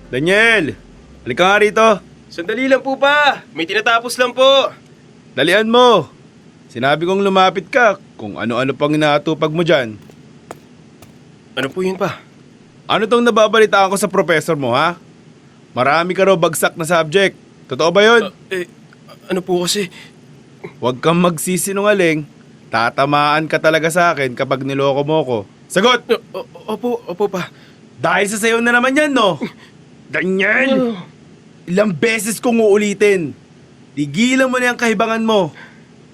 Daniel! Halika nga rito. Sandali lang po pa. May tinatapos lang po. Dalian mo. Sinabi kong lumapit ka kung ano-ano pang inaatupag mo dyan. Ano po yun pa? Ano tong nababalitaan ko sa professor mo, ha? Marami ka raw bagsak na subject. Totoo ba yun? Ano po kasi? Huwag kang magsisinungaling. Tatamaan ka talaga sa akin kapag niloko mo ko. Sagot! Opo pa. Dahil sa sayo na naman yan, no? Daniel! Ilang beses kong uulitin. Tigilan mo na yung kahibangan mo.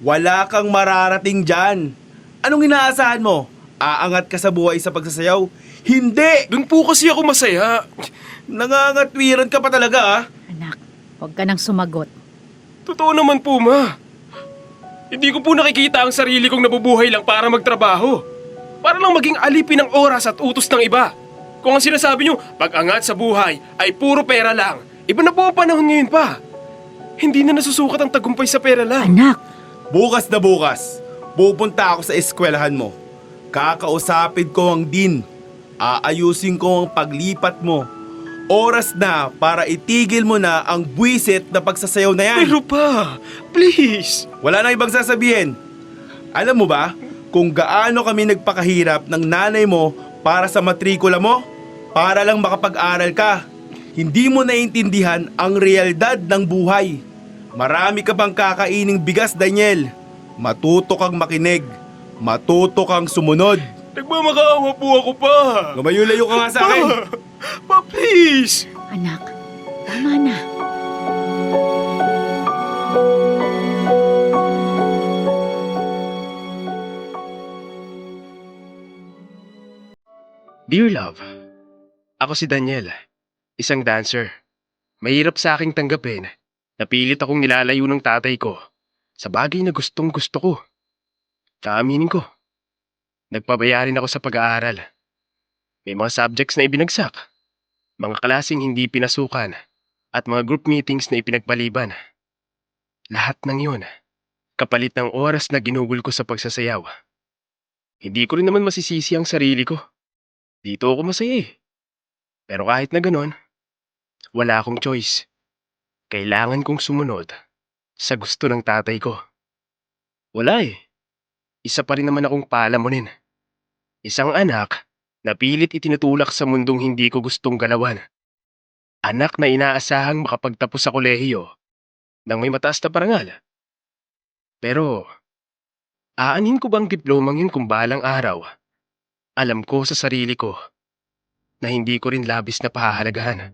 Wala kang mararating dyan. Anong inaasahan mo? Aangat ka sa buhay sa pagsasayaw? Hindi! Doon po kasi ako masaya. Nangangatwiran ka pa talaga, ah. Anak, huwag ka nang sumagot. Totoo naman po, ma. Hindi ko po nakikita ang sarili kong nabubuhay lang para magtrabaho. Para lang maging alipin ng oras at utos ng iba. Kung ang sinasabi nyo, pag-angat sa buhay ay puro pera lang. Iba na po ang panahon ngayon pa. Hindi na nasusukat ang tagumpay sa pera lang. Anak, Bukas na bukas, pupunta ako sa eskwelahan mo. Kakausapin ko ang dean. Aayusin ko ang paglipat mo. Oras na para itigil mo na ang buwisit na pagsasayaw na yan. Pero pa, please. Wala na ibang sasabihin. Alam mo ba kung gaano kami nagpakahirap ng nanay mo para sa matrikula mo? Para lang makapag-aral ka. Hindi mo naiintindihan ang realidad ng buhay. Marami ka bang kakaining bigas, Daniel? Matuto kang makinig. Matuto kang sumunod. Nagmamakaawa po ako pa. Lumayo-layo ka nga sa akin. Pa, please. anak, tama na. Dear love, ako si Daniel, isang dancer. Mahirap sa aking tanggapin. Napilit akong nilalayo ng tatay ko sa bagay na gustong gusto ko. Kaaminin ko, nagpabayarin ako sa pag-aaral. May mga subjects na ibinagsak, mga klaseng hindi pinasukan, at mga group meetings na ipinagpaliban. Lahat ng yun, kapalit ng oras na ginugol ko sa pagsasayaw. Hindi ko rin naman masisisi ang sarili ko. Dito ako masaya eh. Pero kahit na ganon, wala akong choice. Kailangan kong sumunod sa gusto ng tatay ko. Wala eh. Isa pa rin naman akong palamunin. Isang anak na pilit itinutulak sa mundong hindi ko gustong galawan. Anak na inaasahang makapagtapos sa kolehiyo nang may mataas na parangal. Pero, aanhin ko bang diplomang yun kung balang araw? Alam ko sa sarili ko na hindi ko rin labis na pahahalagahan.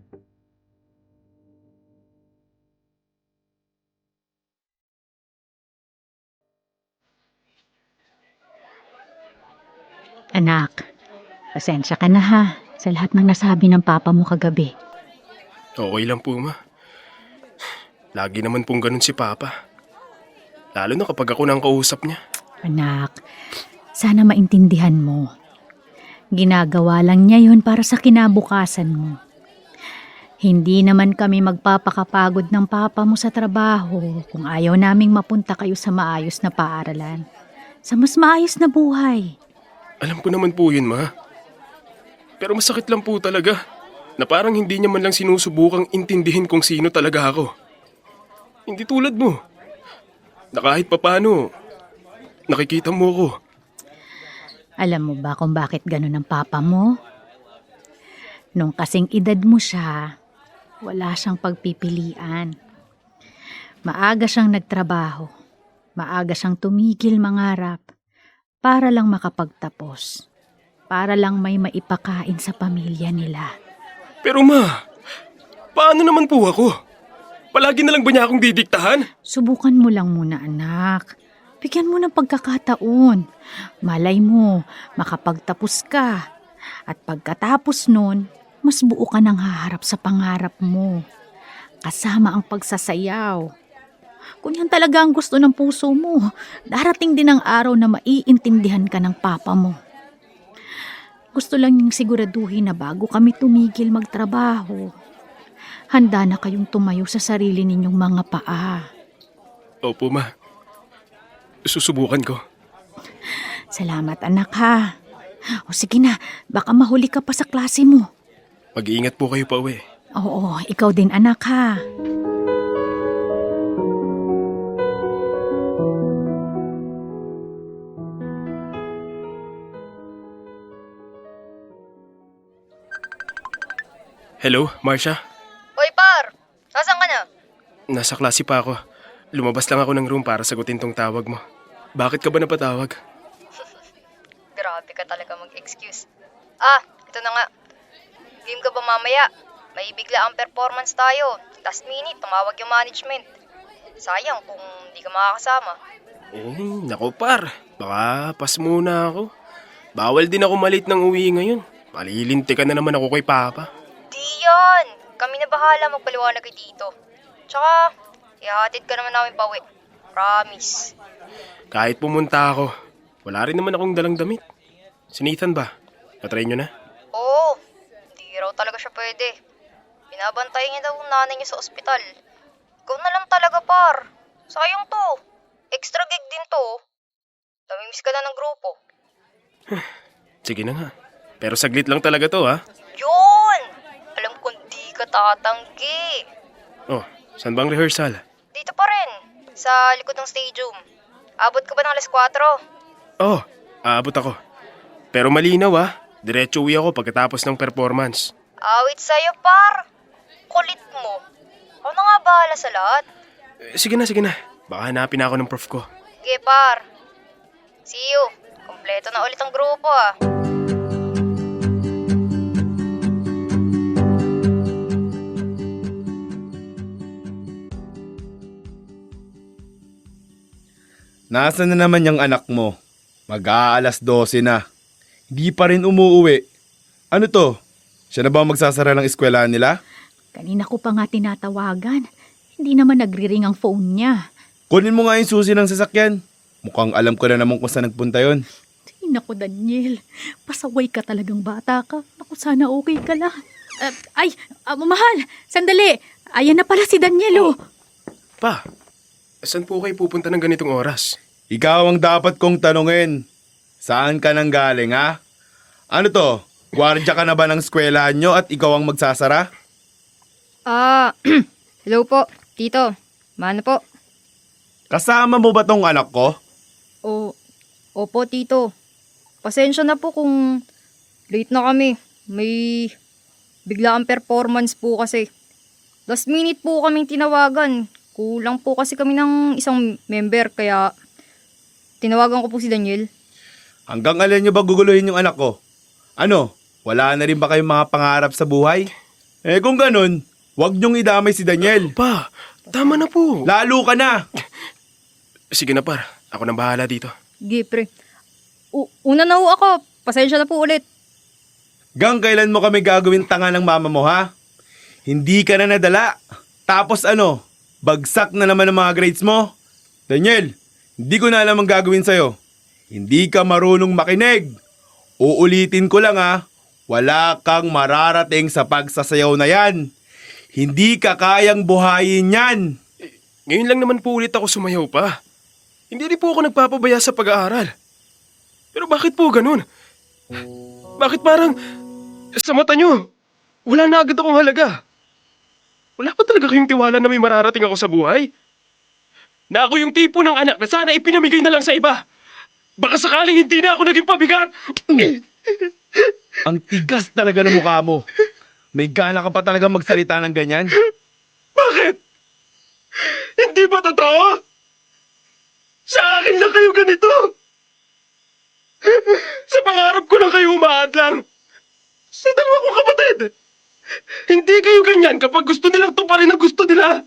Anak, pasensya ka na ha sa lahat ng nasabi ng papa mo kagabi. Okay lang po, ma. Lagi naman pong ganun si Papa. Lalo na kapag ako nang kausap niya. Anak, sana maintindihan mo. Ginagawa lang niya yun para sa kinabukasan mo. Hindi naman kami magpapakapagod ng papa mo sa trabaho kung ayaw naming mapunta kayo sa maayos na paaralan. Sa mas maayos na buhay. Alam ko naman po yun, ma. Pero masakit lang po talaga na parang hindi niya man lang sinusubukang intindihin kung sino talaga ako. Hindi tulad mo. Na kahit papano, nakikita mo ko. Alam mo ba kung bakit ganun ang papa mo? Nung kasing edad mo siya, wala siyang pagpipilian. Maaga siyang nagtrabaho. Maaga siyang tumigil mangarap para lang makapagtapos. Para lang may maipakain sa pamilya nila. Pero ma, paano naman po ako? Palagi na lang ba niya akong didiktahan? Subukan mo lang muna, anak. Bigyan mo ng pagkakataon. Malay mo, makapagtapos ka. At pagkatapos nun, mas buo ka nang haharap sa pangarap mo. Kasama ang pagsasayaw. Kung yan talaga ang gusto ng puso mo, darating din ang araw na maiintindihan ka ng papa mo. Gusto lang niyang siguraduhin na bago kami tumigil magtrabaho, handa na kayong tumayo sa sarili ninyong mga paa. Opo, ma. Susubukan ko. Salamat, anak, ha. O sige na, baka mahuli ka pa sa klase mo. Mag-iingat po kayo pa uwi. Oo, ikaw din anak ha. Hello, Marcia? Hoy par! Nasaan ka na? Nasa klase pa ako. Lumabas lang ako ng room para sagutin tong tawag mo. Bakit ka ba napatawag? Grabe ka talaga mag-excuse. Ito na nga. Game ka ba mamaya? May bigla ang performance tayo. Last minute, tumawag yung management. Sayang kung di ka makakasama. Naku par. Baka pas muna ako. Bawal din ako malit ng uwi ngayon. Malilintikan na naman ako kay Papa. Di yan! Kami na bahala magpaliwanag kay dito. Tsaka, ihatid ka naman namin pauwi. Promise. Kahit pumunta ako, wala rin naman akong dalang damit. Si Nathan ba? Patry nyo na? Oo, di raw talaga siya pwede. Binabantayan niya daw ang nanay niya sa ospital. Ikaw na lang talaga par. Sayang to. Extra gig din to. Namimiss ka na ng grupo. Sige na nga. Pero saglit lang talaga to ha. Yun! Alam kong di ka tatanggi. Oh, saan bang rehearsal? Dito pa rin, sa likod ng stadium. Abot ka ba ng alas 4? Oh, aabot ako. Pero malinaw ha. Diretso uwi ako pagkatapos ng performance. Awit sa'yo, par. Kulit mo. Ako na nga bahala sa lahat. Sige na. Baka hanapin ako ng prof ko. Sige, par. See you. Kompleto na ulit ang grupo, ah. Nasaan na naman yung anak mo? Mag-aalas 12 na. Hindi pa rin umuuwi. Ano to? Siya na ba ang magsasara ng eskwelahan nila? Kanina ko pa nga tinatawagan. Hindi naman nagri-ring ang phone niya. Kunin mo nga yung susi ng sasakyan. Mukhang alam ko na naman kung saan nagpunta yon. Ay, naku Daniel, pasaway ka talagang bata ka. Naku, sana okay ka lang. Mahal, sandali. Ayan na pala si Daniel, oh. Pa, saan po kayo pupunta ng ganitong oras? Ikaw ang dapat kong tanungin. Saan ka nang galing, ha? Ano to? Gwardya ka na ba ng eskwelahan nyo at ikaw ang magsasara? Hello po, tito. Mano po? Kasama mo ba tong anak ko? Opo, tito. Pasensya na po kung late na kami. May biglaang performance po kasi. Last minute po kaming tinawagan. Kulang po kasi kami ng isang member kaya tinawagan ko po si Daniel. Hanggang alin nyo ba guguluhin yung anak ko? Ano? Wala na rin ba kayong mga pangarap sa buhay? Kung ganun, wag nyong idamay si Daniel. Pa, tama na po. Lalo ka na! Sige na par, ako nang bahala dito. Sige, pre. Una na ho ako. Pasensya na po ulit. Gang kailan mo kami gagawin tanga ng mama mo, ha? Hindi ka na nadala. Tapos ano? Bagsak na naman ang mga grades mo? Daniel, hindi ko na alam ang gagawin sa'yo. Hindi ka marunong makinig. Uulitin ko lang, ha? Wala kang mararating sa pagsasayaw na yan. Hindi ka kayang buhayin yan. Ngayon lang naman po ulit ako sumayaw pa. Hindi rin po ako nagpapabaya sa pag-aaral. Pero bakit po ganun? Bakit parang sa mata nyo, wala na agad akong halaga? Wala pa talaga kayong tiwala na may mararating ako sa buhay? Na ako yung tipo ng anak na sana ipinamigay na lang sa iba. Baka sakaling hindi na ako naging pabigat. Ang tigas talaga ng mukha mo. May gana ka pa talaga magsalita ng ganyan? Bakit? Hindi ba totoo? Sa akin lang kayo ganito. Sa pangarap ko lang kayo umaadlang. Sa dalawa kong kapatid. Hindi kayo ganyan kapag gusto nilang tuparin ang gusto nila.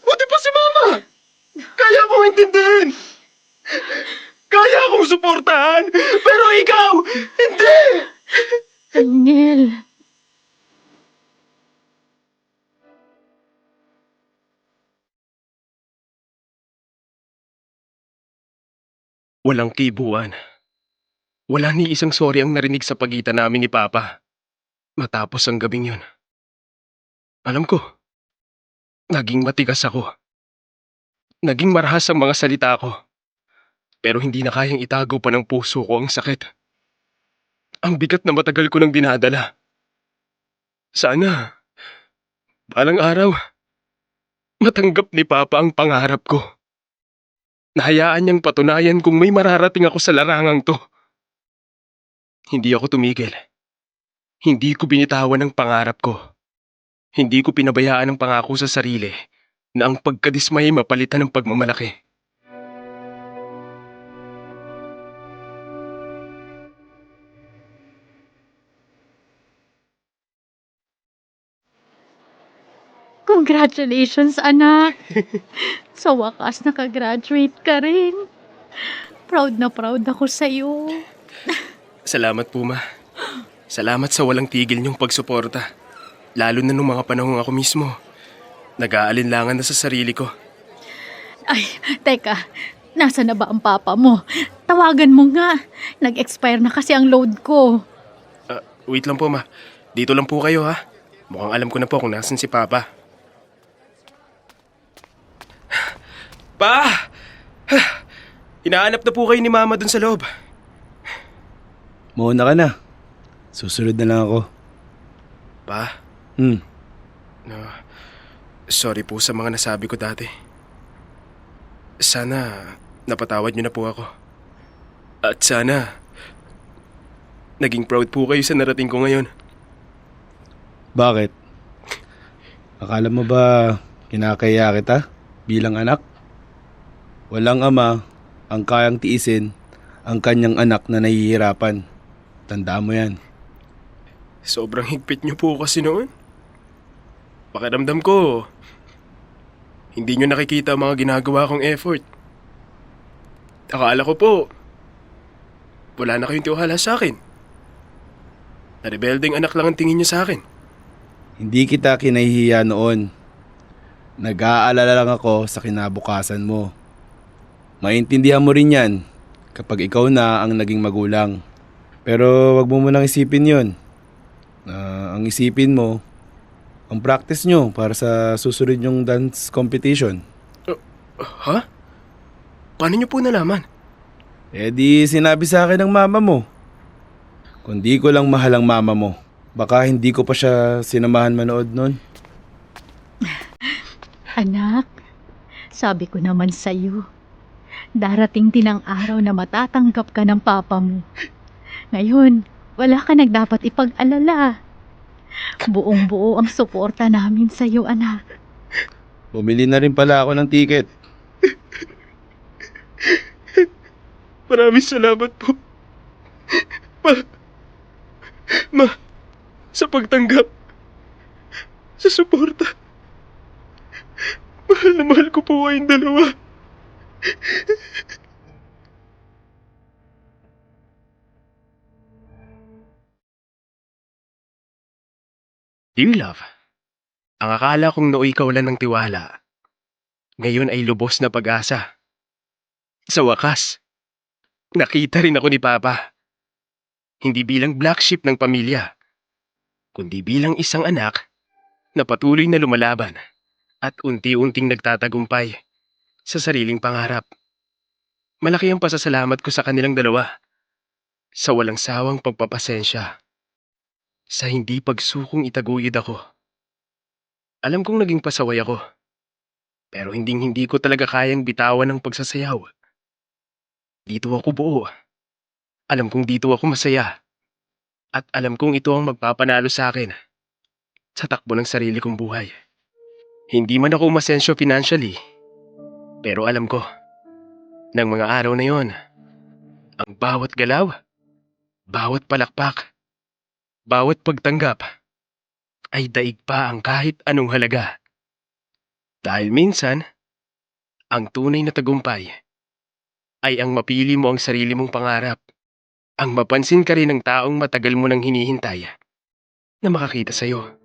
Buti pa si Mama. Kaya akong intindihin. Kaya akong suportahan. Pero ikaw, hindi. Daniel. Walang kibuan. Wala ni isang sorry ang narinig sa pagitan namin ni Papa. Matapos ang gabing yun. Alam ko, naging matigas ako. Naging marahas ang mga salita ko. Pero hindi na kayang itago pa ng puso ko ang sakit. Ang bigat na matagal ko nang dinadala. Sana, Balang araw, matanggap ni Papa ang pangarap ko. Nahayaan niyang patunayan kung may mararating ako sa larangang to. Hindi ako tumigil. Hindi ko binitawan ang pangarap ko. Hindi ko pinabayaan ang pangako sa sarili na ang pagkadismay mapalitan ng pagmamalaki. Congratulations, anak! Sa wakas, nakagraduate ka rin. Proud na proud ako sa'yo. Salamat po, Ma. Salamat sa walang tigil niyong pagsuporta. Lalo na nung mga panahong ako mismo. Nag-aalinlangan na sa sarili ko. Ay, teka. Nasa na ba ang papa mo? Tawagan mo nga. Nag-expire na kasi ang load ko. Wait lang po, Ma. Dito lang po kayo, ha? Mukhang alam ko na po kung nasan si Papa. Pa! Hinahanap na po kayo ni Mama dun sa loob. Mauna ka na. Susunod na lang ako. Pa? Hmm. No, sorry po sa mga nasabi ko dati. Sana napatawad niyo na po ako. At sana naging proud po kayo sa narating ko ngayon. Bakit? Akala mo ba kinakaya kita bilang anak? Walang ama ang kayang tiisin ang kanyang anak na nahihirapan. Tandaan mo yan. Sobrang higpit niyo po kasi noon. Pakiramdam ko, hindi niyo nakikita ang mga ginagawa kong effort. Akala ko po, wala na kayong tiwala sa akin. Narebeldeng anak lang ang tingin niyo sa akin. Hindi kita kinahihiya noon. Nag-aalala lang ako sa kinabukasan mo. Maintindihan mo rin yan kapag ikaw na ang naging magulang. Pero wag mo munang isipin yon. Ang isipin mo, ang practice nyo para sa susunod yung dance competition. Ha? Paano niyo po nalaman? Eh di sinabi sa akin ng mama mo. Kung di ko lang mahal ang mama mo, baka hindi ko pa siya sinamahan manood nun. Anak, sabi ko naman sa'yo, darating din ang araw na matatanggap ka ng papa mo. Ngayon, wala ka nagdapat ipag-alala. Buong-buo ang suporta namin sa'yo, anak. Bumili na rin pala ako ng ticket. Maraming salamat po. Ma, sa pagtanggap, sa suporta. Mahal na mahal ko po kayong dalawa. Dear love, ang akala kong nooy kawalan ng tiwala, ngayon ay lubos na pag-asa. Sa wakas, nakita rin ako ni Papa. Hindi bilang black sheep ng pamilya, kundi bilang isang anak na patuloy na lumalaban at unti-unting nagtatagumpay sa sariling pangarap. Malaki ang pasasalamat ko sa kanilang dalawa, sa walang sawang pagpapasensya, sa hindi pagsukong itaguyod ako. Alam kong naging pasaway ako, pero hindi ko talaga kayang bitawan ng pagsasayaw. Dito ako buo. Alam kong dito ako masaya. At alam kong ito ang magpapanalo sa akin sa takbo ng sarili kong buhay. Hindi man ako umasensyo financially, pero alam ko, ng mga araw na yon, ang bawat galaw, bawat palakpak, bawat pagtanggap, ay daig pa ang kahit anong halaga. Dahil minsan, ang tunay na tagumpay ay ang mapili mo ang sarili mong pangarap. Ang mapansin ka rin ng taong matagal mo nang hinihintay na makakita sa'yo.